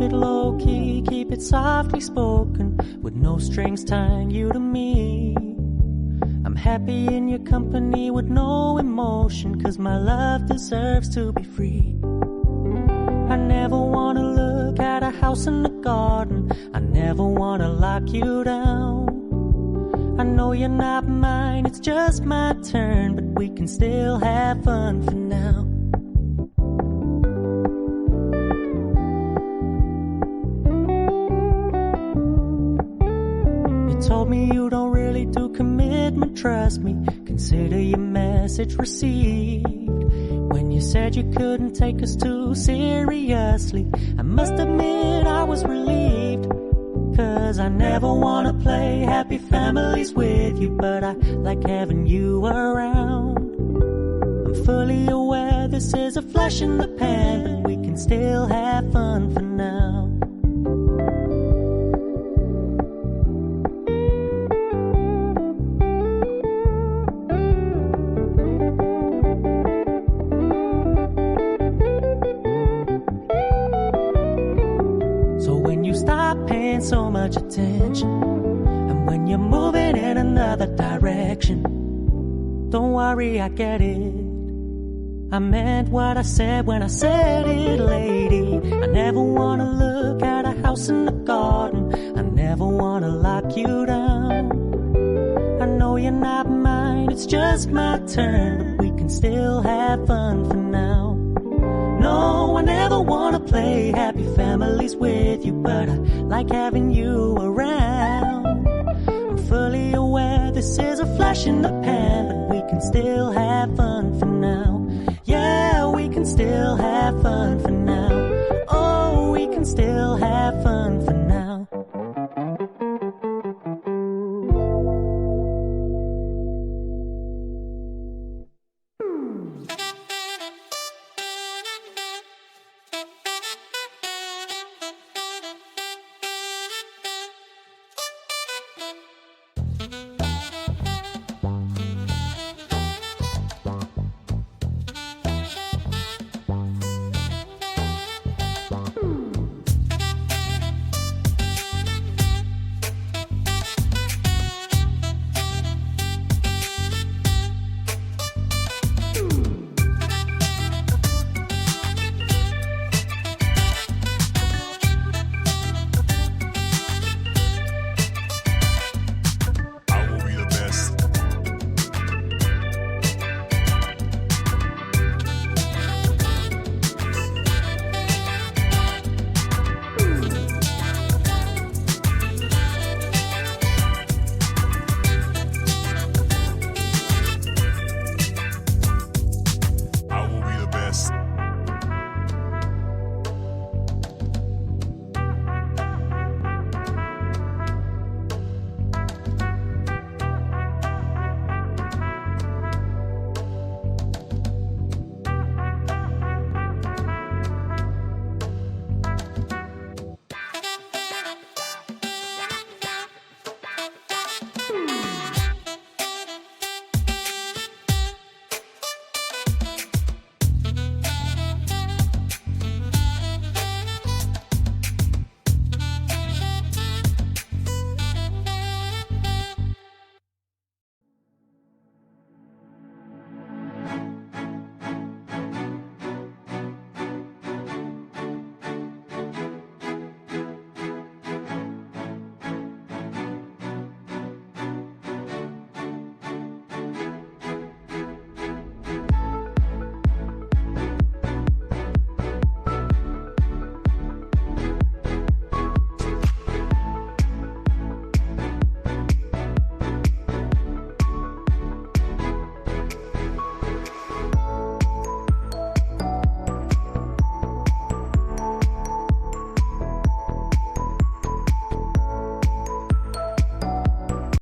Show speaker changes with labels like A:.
A: it low-key, keep it softly spoken, with no strings tying you to me. I'm happy in your company with no emotion, 'cause my love deserves to be free. I never wanna look at a house in the garden, I never wanna lock you down. I know you're not mine, it's just my turn, but we can still have fun for now. You told me you don't really do commitment, trust me, consider your message received. When you said you couldn't take us too seriously, I must admit I was relieved. 'Cause I never wanna play happy families with you, but I like having you around. I'm fully aware this is a flash in the pan, but we can still have fun for now. So much attention, and when you're moving in another direction, don't worry, I get it. I meant what I said when I said it, lady. I never wanna look at a house in the garden, I never wanna lock you down. I know you're not mine, it's just my turn, but we can still have fun for now. No, I never wanna play happy families with you, but I like having you around. I'm fully aware this is a flash in the pan, but we can still have fun for now. Yeah, we can still have fun for